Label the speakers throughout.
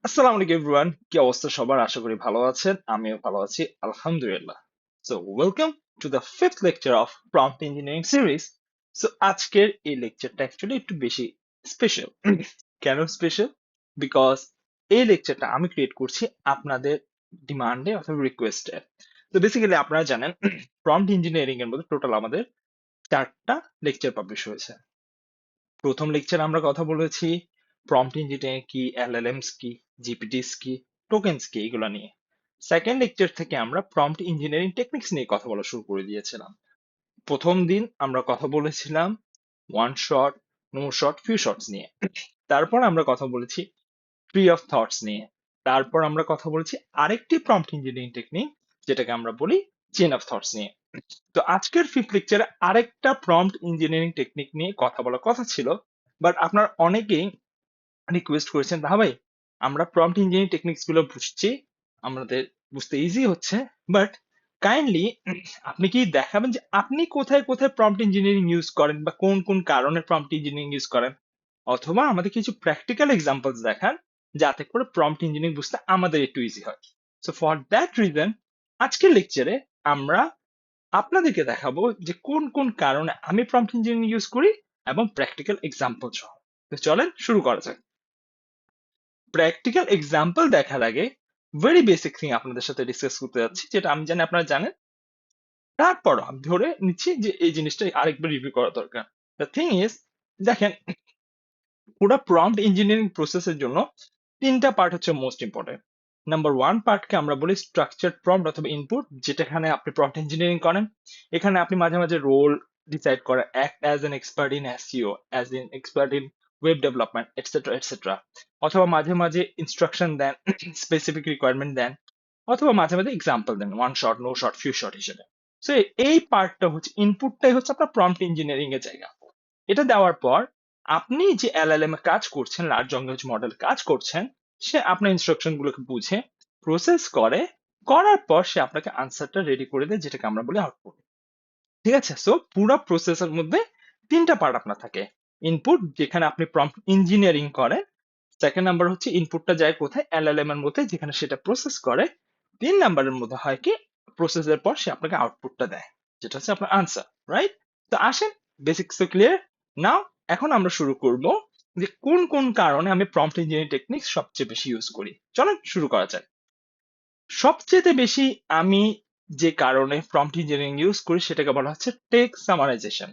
Speaker 1: আসসালামু আলাইকুম এভরিওয়ান, কি অবস্থা সবার? আশা করি ভালো আছেন। আমিও ভালো আছি, আলহামদুলিল্লাহ। So welcome to the fifth lecture of prompt engineering series. So আজকের এই লেকচারটা অ্যাকচুয়ালি একটু বেশি স্পেশাল। কেন স্পেশাল? বিকজ এই লেকচারটা আমি ক্রিয়েট করছি আপনাদের ডিমান্ডে অথবা রিকোয়েস্টে। তো বেসিক্যালি আপনারা জানেন প্রম্পট ইঞ্জিনিয়ারিং এর মধ্যে টোটাল আমাদের 4টা লেকচার পাবলিশ হয়েছে। প্রথম লেকচারে আমরা কথা বলেছি প্রম্পট ইঞ্জিনিয়ারিং কি, এলএলএমস কি, জিপিটিস কি, টোকেনস কি, এগুলো নিয়ে। সেকেন্ড লেকচার থেকে আমরা প্রম্পট ইঞ্জিনিয়ারিং টেকনিক্স নিয়ে কথা বলা শুরু করে দিয়েছিলাম। প্রথম দিন আমরা কথা বলেছিলাম one shot, no shot, few shots নিয়ে। তারপর আমরা কথা বলেছি ট্রি অফ থটস নিয়ে। তারপর আমরা কথা বলেছি আরেকটি প্রম্পট ইঞ্জিনিয়ারিং টেকনিক, যেটাকে আমরা বলি চেন অফ থটস নিয়ে। তো আজকের ফিফথ লেকচারে আরেকটা প্রম্পট ইঞ্জিনিয়ারিং টেকনিক নিয়ে কথা বলার কথা ছিল, বাট আপনার অনেকেই রিকোয়েস্ট করেছেন, ভাই আমরা প্রম্পট ইঞ্জিনিয়ারিং টেকনিক্স গুলো বুঝছি, আমাদের বুঝতে ইজি হচ্ছে, বাট কাইন্ডলি আপনি কি দেখাবেন যে আপনি কোথায় কোথায় প্রম্পট ইঞ্জিনিয়ারিং ইউজ করেন বা কোন কোন কারণে প্রম্পট ইঞ্জিনিয়ারিং ইউজ করেন, অথবা আমাদের কিছু প্র্যাকটিক্যাল এক্সাম্পলস দেখান যাতে করে প্রম্পট ইঞ্জিনিয়ারিং বুঝতে আমাদের একটু ইজি হয়। সো ফর দ্যাট রিজন আজকের লেকচারে আমরা আপনাদেরকে দেখাবো যে কোন কোন কারণে আমি প্রম্পট ইঞ্জিনিয়ারিং ইউজ করি এবং প্র্যাকটিক্যাল এক্সাম্পল সহ। তো চলেন শুরু করা যাক। প্র্যাকটিক্যাল এক্সাম্পল দেখার আগে ভেরি বেসিক থিং আপনাদের সাথে ডিসকাস করতে যাচ্ছি, যেটা আমি জানি আপনারা জানেন, তারপর আমি ধরে নিচ্ছি যে এই জিনিসটা আরেকবার রিভিউ করা দরকার। দ্য থিং ইজ, দেখেন, পুরো প্রম্পট ইঞ্জিনিয়ারিং প্রসেসের জন্য 3টা পার্ট হচ্ছে মোস্ট ইম্পর্টেন্ট। নাম্বার 1 পার্টকে আমরা বলি স্ট্রাকচার প্রম্পট অথবা ইনপুট, যেটাখানে আপনি প্রম্পট ইঞ্জিনিয়ারিং করেন। এখানে আপনি মাঝে মাঝে রোল ডিসাইড করেন, act as an expert in SEO, as an expert in web development, etcetera etcetera. অথবা মাঝে মাঝে ইনস্ট্রাকশন দেন, স্পেসিফিক রিকোয়ারমেন্ট দেন, অথবা মাঝে মাঝে এক্সাম্পল দেন one shot, no shot, few shot হিসেবে। সো এই পার্টটা হচ্ছে, ইনপুটটাই হচ্ছে আপনার প্রম্পট ইঞ্জিনিয়ারিং এর জায়গা। এটা দেওয়ার পর আপনি যে এলএলএম এ কাজ করছেন, লার্জ ল্যাঙ্গুয়েজ মডেল কাজ করছেন, সে আপনার ইনস্ট্রাকশন গুলোকে বুঝে প্রসেস করে, করার পর সে আপনাকে আনসারটা রেডি করে দেয়, যেটাকে আমরা বলি আউটপুট। ঠিক আছে? সো পুরো প্রসেসের মধ্যে 3টা পার্ট আপনার থাকে। ইনপুট, যেখানে আপনি প্রম্পট ইঞ্জিনিয়ারিং করেন। সেকেন্ড নাম্বার হচ্ছে ইনপুটটা যায় কোথায়, এলএলএম এর মধ্যে, যেখানে সেটা প্রসেস করে। 3 নাম্বারের মধ্যে হয় কি, প্রসেসের পর সে আপনাকে আউটপুটটা দেয়, যেটা হচ্ছে আপনার আনসার, রাইট? তো আসেন, বেসিক্স তো ক্লিয়ার নাও। এখন আমরা শুরু করব যে কোন কোন কারণে আমি প্রম্পট ইঞ্জিনিয়ারিং টেকনিক্স সবচেয়ে বেশি ইউজ করি। চলেন শুরু করা যাক। সবচেয়ে বেশি আমি যে কারণে প্রম্পট ইঞ্জিনিয়ারিং ইউজ করি সেটাকে বলা হচ্ছে টেক্সট সামারাইজেশন।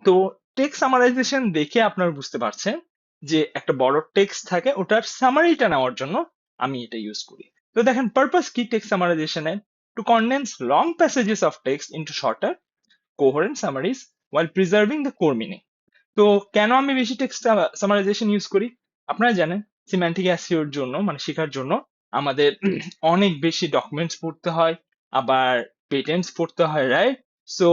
Speaker 1: তো টেক্সট সামারাইজেশন দেখে আপনারা বুঝতে পারছেন যে একটা বড় টেক্সট থাকে, ওটার সামারিটা নেওয়ার জন্য আমি এটা ইউজ করি। তো দেখেন পারপাস কি টেক্সট সামারাইজেশনের, to condense long passages of text into shorter coherent summaries while preserving the core meaning। তো কেন আমি বেশি টেক্সট সামারাইজেশন ইউজ করি? আপনারা জানেন সিম্যান্টিক এসইওর জন্য, মানে শেখার জন্য আমাদের অনেক বেশি ডকুমেন্টস পড়তে হয়, আবার পেটেন্টস পড়তে হয়, রাইট? সো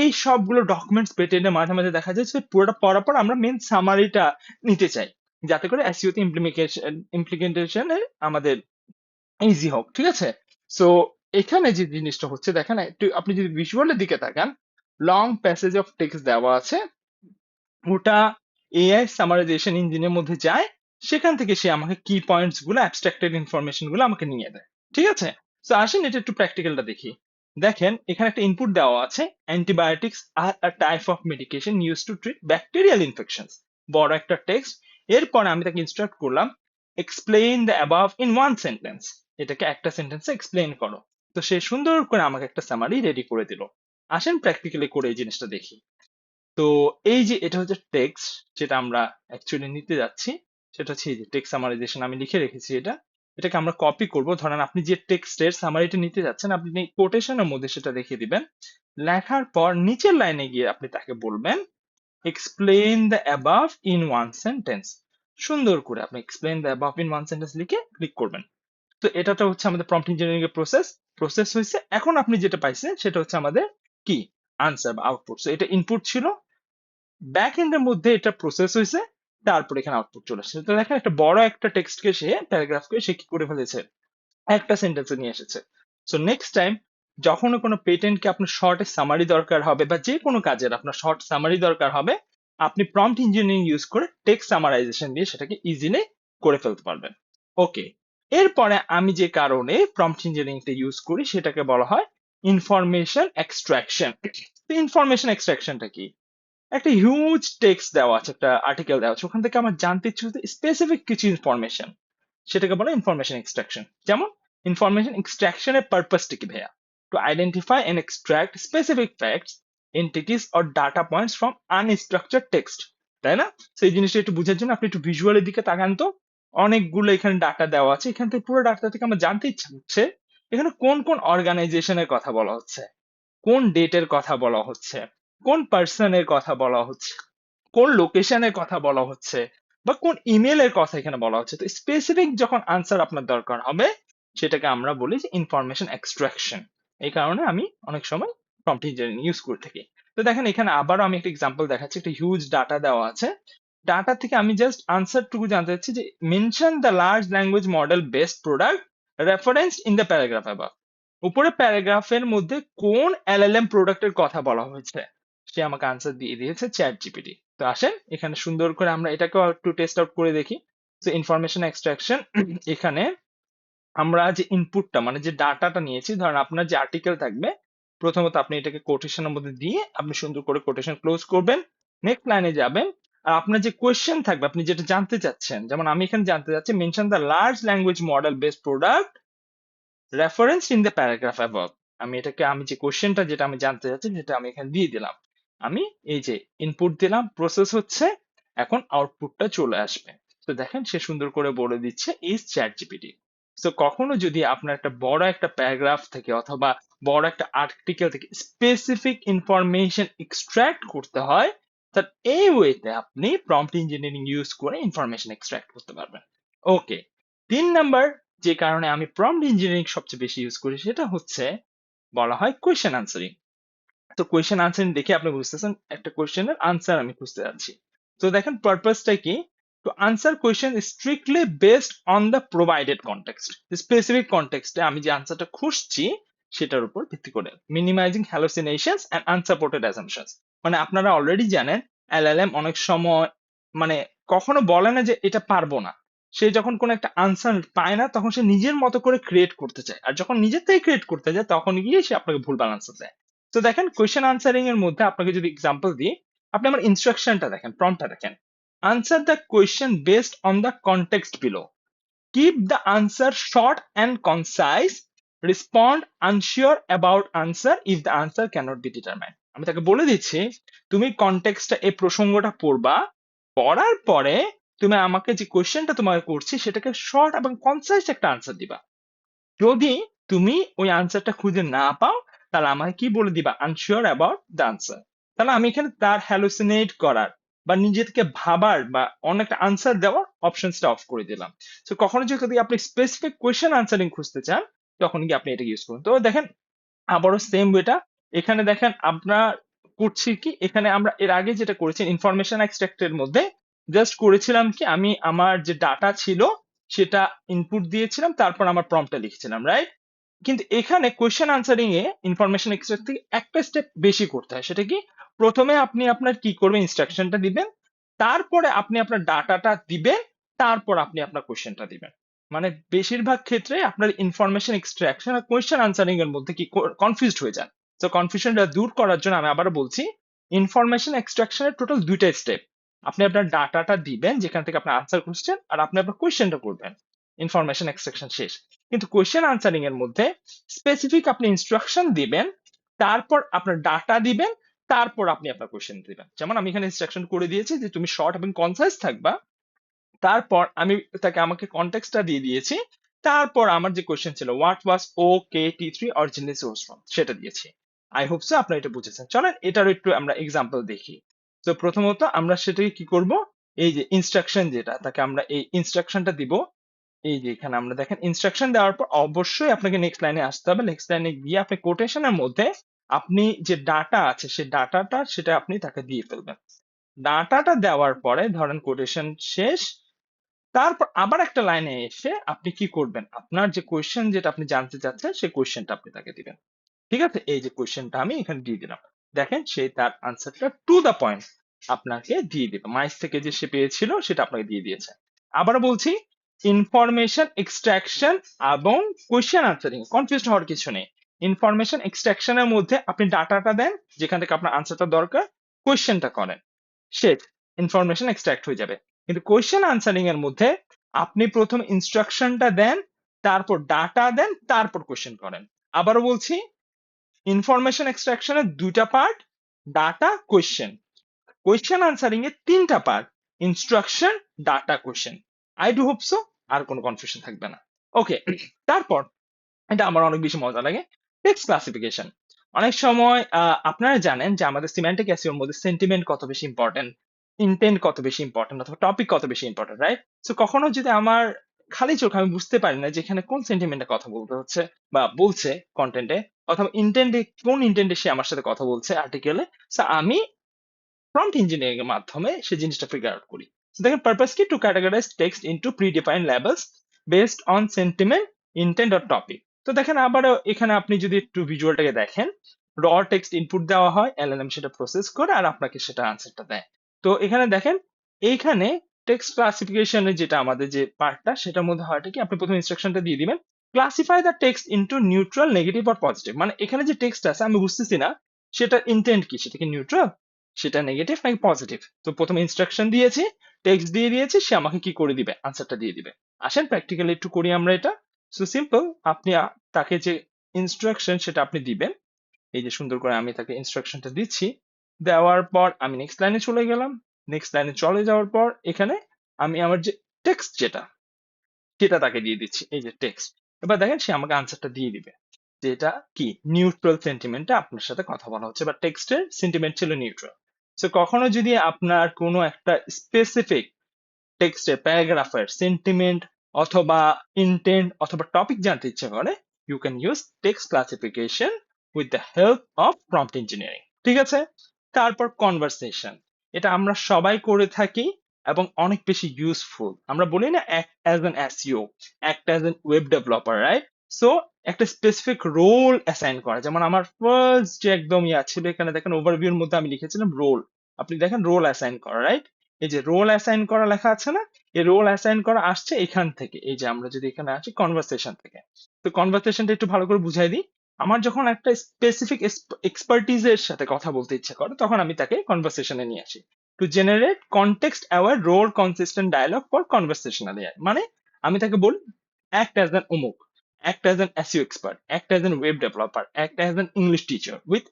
Speaker 1: এই সবগুলো ডকুমেন্টস পেটেন্টে মাঝে মাঝে দেখা যায় যে পুরোটা পড়ার পর আমরা মেন সামারিটা নিতে চাই, যাতে করে এসইও তে ইমপ্লিমেন্টেশনে আমাদের ইজি হোক। ঠিক আছে? সো এখানে যে জিনিসটা হচ্ছে, দেখেন একটু আপনি যদি ভিজুয়ালের দিকে তাকান, লং প্যাসেজ অফ টেক্সট দেওয়া আছে, ওটা এআই সামারাইজেশন ইঞ্জিনের মধ্যে যায়, সেখান থেকে সে আমাকে কি পয়েন্টস গুলো, অ্যাবস্ট্রাক্টেড ইনফরমেশন গুলো আমাকে নিয়ে দেয়। ঠিক আছে? তো আসেন এটা একটু প্র্যাকটিক্যালটা দেখি। দেখেন এখানে একটা ইনপুট দেওয়া আছে, antibiotics R a type of medication use to treat bacterial infections. বড় একটা টেক্সট। এরপরে আমি তাকে ইনস্ট্রাক্ট করলাম, explain the above in one sentence. এটাকে একটা সেন্টেন্সে এক্সপ্লেইন করো। তো সে সুন্দর করে আমাকে একটা সামারি রেডি করে দিল। আসেন প্র্যাকটিক্যালি করে এই জিনিসটা দেখি। তো এই যে এটা হচ্ছে টেক্সট, যেটা আমরা অ্যাকচুয়ালি নিতে যাচ্ছি, সেটা হচ্ছে এই যে টেক্সট সামারাইজেশন আমি লিখে রেখেছি এটা। এটাকে আমরা কপি করব। ধরেন আপনি যে টেক্সটের সামারিটা নিতে যাচ্ছেন, আপনি কোটেশনের মধ্যে সেটা রেখে দিবেন। লেখার পর নিচের লাইনে গিয়ে আপনি তাকে বলবেন, explain the above in one sentence. সুন্দর করে আপনি explain the above in one sentence লিখে ক্লিক করবেন। তো এটাটা হচ্ছে আমাদের প্রম্পট ইঞ্জিনিয়ারিং এর প্রসেস হয়েছে। এখন আপনি যেটা পাইছেন সেটা হচ্ছে আমাদের কি, আনসার বা আউটপুট। তো এটা ইনপুট ছিল, ব্যাক এন্ডের মধ্যে এটা প্রসেস হয়েছে, তারপর এখানে আউটপুট চলে আসছে। তো দেখেন একটা বড় একটা টেক্সটকে সে, প্যারাগ্রাফকে সে কি করে ফেলেছে, একটা সেন্টেন্সে নিয়ে এসেছে। সো নেক্সট টাইম যখন কোনো পেটেন্টকে আপনার শর্টে সামারি দরকার হবে, বা যে কোনো কাজের আপনার শর্ট সামারি দরকার হবে, আপনি প্রম্পট ইঞ্জিনিয়ারিং ইউজ করে টেক্সট সামারাইজেশন দিয়ে সেটাকে ইজিলি করে ফেলতে পারবেন। ওকে, এরপরে আমি যে কারণে প্রম্পট ইঞ্জিনিয়ারিংটা ইউজ করি সেটাকে বলা হয় ইনফরমেশন এক্সট্রাকশন। তো ইনফরমেশন এক্সট্রাকশনটা কি? একটা হিউজ টেক্সট দেওয়া আছে, একটা আর্টিকেল দেওয়া আছে, ওখান থেকে আমার জানতে ইচ্ছে হচ্ছে স্পেসিফিক কিছু ইনফরমেশন, সেটাকে বলে ইনফরমেশন এক্সট্রাকশন। যেমন ইনফরমেশন এক্সট্রাকশনের পারপাসটা কি ভাইয়া? To identify and extract specific facts, entities or data points from unstructured text, তাই না? সেই জিনিসটা একটু বোঝার জন্য আপনি একটু ভিজুয়ালের দিকে তাকান তো। অনেকগুলো এখানে ডাটা দেওয়া আছে, এখান থেকে পুরো ডাটা থেকে আমার জানতে ইচ্ছা হচ্ছে এখানে কোন কোন অর্গানাইজেশনের কথা বলা হচ্ছে, কোন ডেটের কথা বলা হচ্ছে, কোন পার্সনের কথা বলা হচ্ছে, কোন লোকেশনের কথা বলা হচ্ছে, বা কোন ইমেলের কথা এখানে বলা হচ্ছে। তো স্পেসিফিক যখন আনসার আপনার দরকার হবে সেটাকে আমরা বলি যে ইনফরমেশন এক্সট্রাকশন। এই কারণে আমি অনেক সময় প্রম্পট ইঞ্জিনিয়ারিং ইউজ করে থাকি। তো দেখেন এখানে আবারও আমি একটা এক্সাম্পল দেখাচ্ছি, একটা হিউজ ডাটা দেওয়া আছে। ডাটা থেকে আমি জাস্ট আনসারটুকু জানতে চাচ্ছি যে mention the large language model based product reference in the paragraph above. উপরে প্যারাগ্রাফের মধ্যে কোন এলএলএম প্রোডাক্টের কথা বলা হয়েছে, সে আমাকে আনসার দিয়ে দিয়েছে চ্যাট জিপিটি। তো আসেন এখানে সুন্দর করে আমরা এটাকেও একটু টেস্ট আউট করে দেখি। তো ইনফরমেশন এক্সট্রাকশন, এখানে আমরা যে ইনপুটটা মানে যে ডাটাটা নিয়েছি, ধরেন আপনার যে আর্টিকেল থাকবে, প্রথমত আপনি এটাকে কোটেশনের মধ্যে দিয়ে আপনি সুন্দর করে কোটেশন ক্লোজ করবেন, নেক্সট লাইনে যাবেন। আর আপনার যে কোয়েশ্চেন থাকবে, আপনি যেটা জানতে চাচ্ছেন, যেমন আমি এখানে জানতে চাচ্ছি mention the large language model based product reference in the paragraph above. আমি যে কোশ্চেনটা যেটা আমি জানতে চাচ্ছি সেটা আমি এখানে দিয়ে দিলাম। আমি এই যে ইনপুট দিলাম, প্রসেস হচ্ছে, এখন আউটপুটটা চলে আসবে। তো দেখেন সে সুন্দর করে বলে দিচ্ছে ইজ চ্যাট জিপিটি। তো কখনো যদি আপনার একটা বড় একটা প্যারাগ্রাফ থেকে অথবা বড় একটা আর্টিকেল থেকে স্পেসিফিক ইনফরমেশন এক্সট্রাক্ট করতে হয়, তার এই ওয়েতে আপনি প্রম্পট ইঞ্জিনিয়ারিং ইউজ করে ইনফরমেশন এক্সট্রাক্ট করতে পারবেন। ওকে, 3 নাম্বার যে কারণে আমি প্রম্পট ইঞ্জিনিয়ারিং সবচেয়ে বেশি ইউজ করি সেটা হচ্ছে বলা হয় কোয়েশ্চেন আনসারিং। তো কোয়েশ্চেন আনসারিং দেখে আপনি বুঝতেছেন একটা কোয়েশ্চেনের আনসার আমি খুঁজতে যাচ্ছি। তো দেখেন পারপাসটা কি? To answer question strictly based on the provided context. Specific কনটেক্সটে আমি যে আনসারটা খুঁজছি সেটার উপর ভিত্তি করে minimizing hallucinations and unsupported assumptions. মানে আপনারা অলরেডি জানেন এলএলএম অনেক সময় মানে কখনো বলে না যে এটা পারবো না। সে যখন কোনো একটা আনসার পায় না তখন সে নিজের মতো করে ক্রিয়েট করতে চায়, আর যখন নিজের থেকে ক্রিয়েট করতে যায় তখন গিয়ে সে আপনাকে ভুলভাল আনসার দেয়। তো দেখেন কোয়েশ্চেন আনসারিং এর মধ্যে আপনাকে যদি এক্সাম্পল দিই, আপনি আমার ইনস্ট্রাকশনটা দেখেন, প্রম্পটটা দেখেন। Answer the question based on the context below, keep the answer short and concise, respond unsure about answer if the answer cannot be determined. আমি তাকে বলে দিচ্ছি তুমি কনটেক্সটটা এই প্রসঙ্গটা পড়বা, পড়ার পরে তুমি আমাকে যে কোয়েশ্চেনটা তোমাকে করছি সেটাকে শর্ট এবং কনসাইজ একটা আনসার দিবা। যদি তুমি ওই আনসারটা খুঁজে না পাও তাহলে আমাকে কি বলে দিবা, আনশিওর অ্যাবাউট দ্য আনসার। তাহলে আমি এখানে তার হ্যালুসিনেট করার বা নিজে থেকে ভাবার বা অন্য একটা আনসার দেওয়ার অপশনসটা অফ করে দিলাম। তো কখনো যদি আপনি স্পেসিফিক কোয়েশ্চেন আনসারিং খুঁজতে চান তখন কি আপনি এটা ইউজ করুন। তো দেখেন আবারও সেম ওয়েটা, এখানে দেখেন আমরা করছি কি, এখানে আমরা এর আগে যেটা করেছি ইনফরমেশন এক্সট্রাক্টের মধ্যে জাস্ট করেছিলাম কি, আমি আমার যে ডাটা ছিল সেটা ইনপুট দিয়েছিলাম, তারপর আমার প্রম্পটটা লিখছিলাম, রাইট? কিন্তু এখানে কোয়েশ্চেন আনসারিং এ ইনফরমেশন এক্সট্রাক্ট থেকে একটা স্টেপ বেশি করতে হয়। সেটা কি? প্রথমে আপনি আপনার কি করবেন, ইনস্ট্রাকশনটা দিবেন, তারপরে আপনি আপনার ডাটাটা দিবেন, তারপর আপনি আপনার কোয়েশ্চেনটা দিবেন। মানে বেশিরভাগ ক্ষেত্রে আপনার ইনফরমেশন এক্সট্রাকশন আর কোয়েশ্চেন আনসারিং এর মধ্যে কি কনফিউজড হয়ে যান। তো কনফিউশনটা দূর করার জন্য আমি আবারও বলছি, ইনফরমেশন এক্সট্রাকশনের টোটাল দুইটা স্টেপ। আপনি আপনার ডাটাটা দিবেন যেখান থেকে আপনি আনসার খুঁজছেন, আর আপনি আপনার কোয়েশ্চেনটা করবেন, ইনফরমেশন এক্সট্রাকশন শেষ। কিন্তু কোয়েশ্চেন আনসারিং এর মধ্যে স্পেসিফিক আপনি ইনস্ট্রাকশন দিবেন, তারপর আপনার ডাটা দিবেন, তারপর আপনি আপনার কোয়েশ্চেন দিবেন। যেমন আমি এখানে ইনস্ট্রাকশন করে দিয়েছি যে তুমি শর্ট এবং কনসাইজ থাকবা, তারপর আমি তাকে আমাকে কনটেক্সটটা দিয়ে দিয়েছি, তারপর আমার যে কোয়েশ্চেন ছিল what was O K T three originally source from সেটা দিয়েছি। আই হোপ সো আপনারা এটা বুঝেছেন। চলেন এটারও একটু আমরা এক্সাম্পল দেখি। তো প্রথমত আমরা সেটাকে কি করব, এই যে ইনস্ট্রাকশন যেটা তাকে আমরা এই ইনস্ট্রাকশনটা দিব। এই যে এখানে আমরা দেখেন ইনস্ট্রাকশন দেওয়ার পর অবশ্যই আপনাকে নেক্সট লাইনে আসতে হবে। নেক্সট লাইনে গিয়ে আপনি কোটেশনের মধ্যে আপনি যে ডাটা আছে সেই ডাটাটা সেটা আপনি তাকে দিয়ে ফেলবেন। ডাটাটা দেওয়ার পরে ধরেন কোটেশন শেষ, তারপর আবার একটা লাইনে এসে আপনি কি করবেন, আপনার যে কোয়েশ্চেন যেটা আপনি জানতে চাচ্ছেন সেই কোয়েশ্চেনটা আপনি তাকে দিবেন। ঠিক আছে, এই যে কোয়েশ্চেনটা আমি এখানে দিয়ে দিলাম, দেখেন সে তার আনসারটা টু দা পয়েন্ট আপনাকে দিয়ে দিবে, মাইস থেকে যে সে পেয়েছিল সেটা আপনাকে দিয়ে দিয়েছে। আবার বলছি, ইনফরমেশন এক্সট্রাকশন এবং কোয়েশ্চেন আনসারিং, কনফিউজ হওয়ার কিছু নেই। ইনফরমেশন এক্সট্রাকশনের মধ্যে আপনি ডাটাটা দেন, যেখান থেকে আপনার আনসারটা দরকার, কোয়েশ্চেনটা করেন, শেষ, ইনফরমেশন এক্সট্রাক্ট হয়ে যাবে। কিন্তু কোয়েশ্চেন আনসারিং এর মধ্যে আপনি প্রথম ইনস্ট্রাকশনটা দেন, তারপর ডাটা দেন, তারপর কোয়েশ্চেন করেন। আবারও বলছি, ইনফরমেশন এক্সট্রাকশনের দুইটা part, data, question. Question answering এর তিনটা part, instruction, data, question. I do hope so আর কোনো কনফিউশন থাকবে না। ওকে, তারপর এটা আমার অনেক বেশি মজা লাগে, টেক্সট ক্লাসিফিকেশন। অনেক সময় আপনারা জানেন যে আমাদের সিম্যান্টিক এসইওর মধ্যে সেন্টিমেন্ট কত বেশি ইম্পর্টেন্ট, ইন্টেন্ট কত বেশি ইম্পর্টেন্ট, অথবা টপিক কত বেশি ইম্পর্টেন্ট, রাইট? সো কখনো যদি আমার খালি চোখে আমি বুঝতে পারি না যে এখানে কোন সেন্টিমেন্টে কথা বলতে হচ্ছে বা বলছে কন্টেন্টে, অথবা ইন্টেন্টে কোন ইন্টেন্টে সে আমার সাথে কথা বলছে আর্টিকেলে, সো আমি প্রম্পট ইঞ্জিনিয়ারিং এর মাধ্যমে সেই জিনিসটা ফিগার আউট করি। So দেখেন পারপাস কি, to categorize text into predefined levels based on sentiment, intent or topic. তো দেখেন আবারও এখানে আপনি যদি একটু ভিজুয়ালটাকে দেখেন, র টেক্সট ইনপুট দেওয়া হয়, এলএলএম সেটা প্রসেস করে আর আপনাকে সেটা আনসারটা দেয়। তো এখানে দেখেন, এইখানে টেক্সট ক্লাসিফিকেশনের যেটা আমাদের যে পার্টটা, সেটার মধ্যে হয়টা কি, আপনি প্রথম ইনস্ট্রাকশনটা দিয়ে দিবেন, classify the text into neutral, negative or positive. মানে এখানে যে টেক্সট আছে আমি বুঝতেছি না সেটা ইন্টেন্ট কি, সেটা কি নিউট্রাল, সেটা নেগেটিভ নাকি পজিটিভ। তো প্রথমে ইনস্ট্রাকশন দিয়েছি, টেক্সট দিয়ে দিয়েছি, সে আমাকে কি করে দিবে, আনসারটা দিয়ে দিবে। আসেন প্র্যাকটিক্যালি একটু করি আমরা এটা। সো সিম্পল, আপনি তাকে যে ইনস্ট্রাকশন সেটা আপনি দিবেন। এই যে সুন্দর করে আমি তাকে ইনস্ট্রাকশনটা দিচ্ছি, দেওয়ার পর আমি নেক্সট লাইনে চলে গেলাম। নেক্সট লাইনে চলে যাওয়ার পর এখানে আমি আমার যে টেক্সট যেটা, সেটা তাকে দিয়ে দিচ্ছি, এই যে টেক্সট। এবার দেখেন সে আমাকে আনসারটা দিয়ে দিবে, যে এটা কি, নিউট্রাল সেন্টিমেন্টে আপনার সাথে কথা বলা হচ্ছে, বা টেক্সটের সেন্টিমেন্ট ছিল নিউট্রাল। সো কখনো যদি আপনার কোনো একটা স্পেসিফিক টেক্সটের প্যারাগ্রাফের সেন্টিমেন্ট অথবা ইন্টেন্ট অথবা টপিক জানতে ইচ্ছে করে, you can use text classification with the help of prompt engineering. ঠিক আছে, তারপর কনভারসেশন, এটা আমরা সবাই করে থাকি এবং অনেক বেশি ইউজফুল। আমরা বলি না, act as an SEO, act as an web developer, right? So একটা স্পেসিফিক রোল অ্যাসাইন করা, যেমন আমার ফার্স্ট যে একদম ইয়া ছিল, এখানে দেখেন ওভারভিউর মধ্যে আমি লিখেছিলাম রোল। আপনি দেখেন রোল অ্যাসাইন করা, রাইট? এই যে রোল অ্যাসাইন করা লেখা আছে না, এই রোল অ্যাসাইন করা আসছে এখান থেকে। এই যে আমরা যদি এখানে আসি কনভারসেশন থেকে, তো কনভারসেশনটা একটু ভালো করে বুঝাই দিই। আমার যখন একটা স্পেসিফিক এক্সপার্টিজের সাথে কথা বলতে ইচ্ছা করে, তখন আমি তাকে কনভারসেশনে নিয়ে আসি, to generate context aware role consistent dialogue for conversational AI. মানে আমি তাকে বলি, অ্যাক্ট অ্যাজ অ্যান অমুক, act as an SEO expert, act as an web developer, act as an English teacher with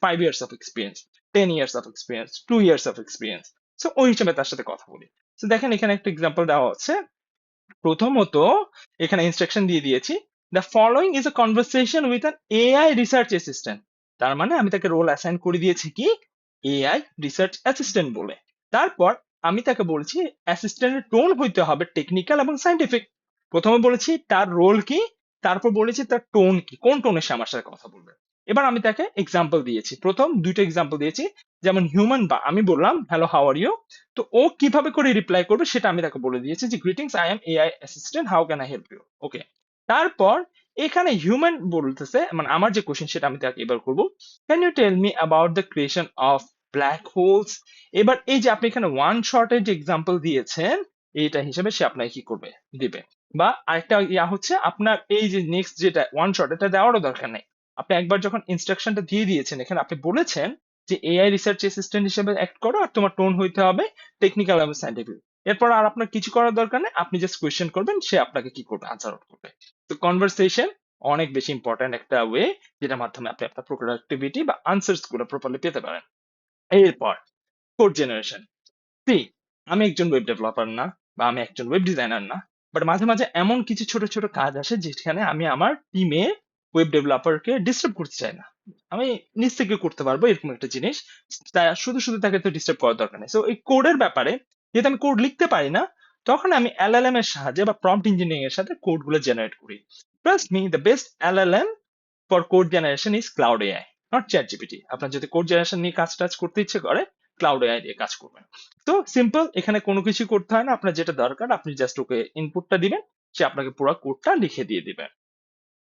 Speaker 1: 5 years of experience, 10 years of experience, 2 years of experience। So ওই হিসেবে তার সাথে কথা বলি। তো দেখেন এখানে একটা এক্সাম্পল দেওয়া হচ্ছে। প্রথমত এখানে ইনস্ট্রাকশন দিয়ে দিয়েছি, the following is a conversation with an AI research assistant. তার মানে আমি তাকে রোল অ্যাসাইন করে দিয়েছি কি, এআই রিসার্চ অ্যাসিস্ট্যান্ট বলে। তারপর আমি তাকে বলছি অ্যাসিস্ট্যান্টের টোন হইতে হবে টেকনিক্যাল এবং সাইন্টিফিক। প্রথমে বলেছি তার রোল কি, তারপর বলেছি তার টোন কি, কোন টোনে সে আমার সাথে কথা বলবে। এবার আমি তাকে এক্সাম্পল দিয়েছি, প্রথম দুইটা এক্সাম্পল দিয়েছি, যেমন হিউম্যান, বা আমি বললাম হ্যালো হাউ আর ইউ। তো ও কিভাবে করে রিপ্লাই করবে সেটা আমি তাকে বলে দিয়েছি, যে greetings, I am AI assistant, how can I help you. Okay, তারপর এখানে হিউম্যান বলতেছে, মানে আমার যে কোশ্চেন সেটা আমি তাকে এবার করবো, can you tell me about the creation of black holes. এবার এই যে আপনি এখানে ওয়ান শর্টের যে এক্সাম্পল দিয়েছেন, এইটা হিসেবে সে আপনাকে কি করবে, দিবে। বা আরেকটা ইয়া হচ্ছে, আপনার এই যে নেক্সট যেটা ওয়ান শর্ট, এটা দেওয়ারও দরকার নেই। আপনি একবার যখন ইনস্ট্রাকশনটা দিয়ে দিয়েছেন, এখানে আপনি বলেছেন যে এআই রিসার্চ অ্যাসিস্ট্যান্ট হিসেবে অ্যাক্ট করো, আর তোমার টোন হইতে হবে টেকনিক্যাল এবং সাইন্টিফিক। এরপর আর আপনার কিছু করার দরকার নেই, আপনি জাস্ট কোয়েশ্চেন করবেন, সে আপনাকে কি করবে, আনসার করবে। তো কনভারসেশন অনেক বেশি ইম্পর্ট্যান্ট একটা ওয়ে, যেটার মাধ্যমে আপনি আপনার প্রোডাক্টিভিটি বা আনসার্স গুলো প্রপারলি পেতে পারেন। এরপর কোড জেনারেশন। সি, আমি একজন ওয়েব ডেভেলপার না, বা আমি একজন ওয়েব ডিজাইনার না, বাট মাঝে মাঝে এমন কিছু ছোট ছোট কাজ আসে যেখানে আমি আমার টিমে ওয়েব ডেভেলপারকে ডিস্টার্ব করতে চাই না। আমি নিজ থেকে করতে পারবো এরকম একটা জিনিস, তা শুধু শুধু তাকে তো ডিস্টার্ব করার দরকার নেই। সো এই কোডের ব্যাপারে, যেহেতু আমি কোড লিখতে পারি না, তখন আমি এলএলএম এর সাহায্যে বা প্রম্পট ইঞ্জিনিয়ারিং এর সাথে কোড গুলো জেনারেট করি। Trust me, the best LLM for code generation is cloud AI, not chat GPT. আপনার যদি কোড জেনারেশন নিয়ে কাজ টাজ করতে ইচ্ছে করে, ক্লাউড এআই দিয়ে কাজ করবেন। তো সিম্পল, এখানে কোনো কিছু করতে হয় না, আপনার যেটা দরকার আপনি জাস্ট ওকে ইনপুটটা দিবেন, সে আপনাকে পুরো কোডটা লিখে দিয়ে দিবে।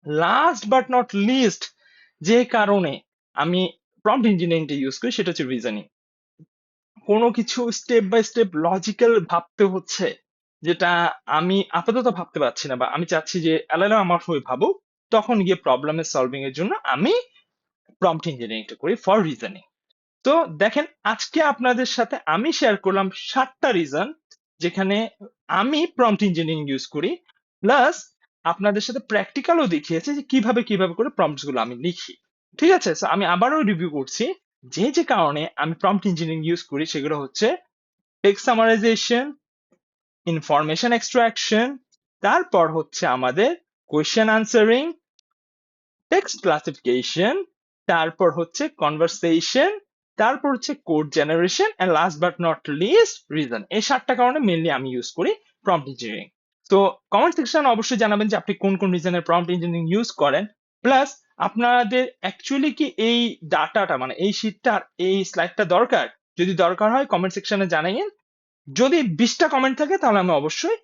Speaker 1: লাস্ট বাট নট লিস্ট, যে কারণে আমি প্রম্পট ইঞ্জিনিয়ারিংটা ইউজ করি, সেটা হচ্ছে রিজনিং। কোনো কিছু স্টেপ বাই স্টেপ লজিক্যাল ভাবতে হচ্ছে, যেটা আমি আপাতত ভাবতে পারছি না, বা আমি চাচ্ছি যে এলএলএম আমার হয়ে ভাবুক, তখন গিয়ে প্রবলেমের সলভিং এর জন্য আমি প্রম্পট ইঞ্জিনিয়ারিংটা করি ফর রিজনিং। তো দেখেন, আজকে আপনাদের সাথে আমি শেয়ার করলাম 7টা রিজন যেখানে আমি প্রম্পট ইঞ্জিনিয়ারিং ইউজ করি, প্লাস আপনাদের সাথে প্র্যাকটিক্যালও দেখিয়েছি যে কিভাবে কিভাবে করে প্রম্পটস গুলো আমি লিখি। ঠিক আছে, সো আমি আবারও রিভিউ করছি। যে যে কারণে আমি প্রম্পট ইঞ্জিনিয়ারিং ইউজ করি সেগুলো হচ্ছে টেক্সট সামারাইজেশন, ইনফরমেশন এক্সট্রাকশন, তারপর হচ্ছে আমাদের কোয়েশ্চেন আনসারিং, টেক্সট ক্লাসিফিকেশন, তারপর হচ্ছে কনভারসেশন, তারপর হচ্ছে code generation, and last but not least reason. এই 7টা কারণে মেনলি আমি ইউজ করি প্রম্পট ইঞ্জিনিয়ারিং। তো কমেন্ট সেকশন অবশ্যই জানাবেন যে আপনি কোন কোন রিজনের প্রম্পট ইঞ্জিনিয়ারিং ইউজ করেন, প্লাস আপনাদের অ্যাকচুয়ালি কি এই ডাটাটা মানে এই শীটটা এই স্লাইডটা দরকার। যদি দরকার হয় কমেন্ট সেকশনে জানাইন। যদি 20টা কমেন্ট থাকে তাহলে আমি অবশ্যই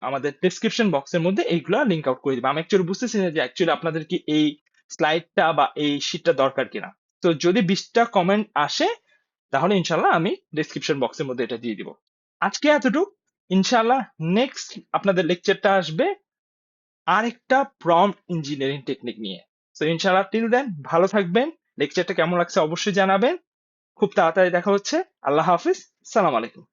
Speaker 1: আমাদের ডেসক্রিপশন বক্সের মধ্যে এইগুলা লিঙ্ক আউট করে দিবো। আমি অ্যাকচুয়ালি বুঝতেছি না যে অ্যাকচুয়ালি আপনাদের কি এই স্লাইডটা বা এই শীটটা দরকার কিনা। তো যদি 20টা কমেন্ট আসে তাহলে ইনশাল্লাহ আমি ডেসক্রিপশন বক্সের মধ্যে এটা দিয়ে দিব। আজকে এতটুকু। ইনশাল্লাহ নেক্সট আপনাদের লেকচারটা আসবে আরেকটা প্রম্পট ইঞ্জিনিয়ারিং টেকনিক নিয়ে। তো ইনশাল্লাহ টিল দেন ভালো থাকবেন। লেকচারটা কেমন লাগছে অবশ্যই জানাবেন। খুব তাড়াতাড়ি দেখা হচ্ছে। আল্লাহ হাফিজ, সালাম আলাইকুম।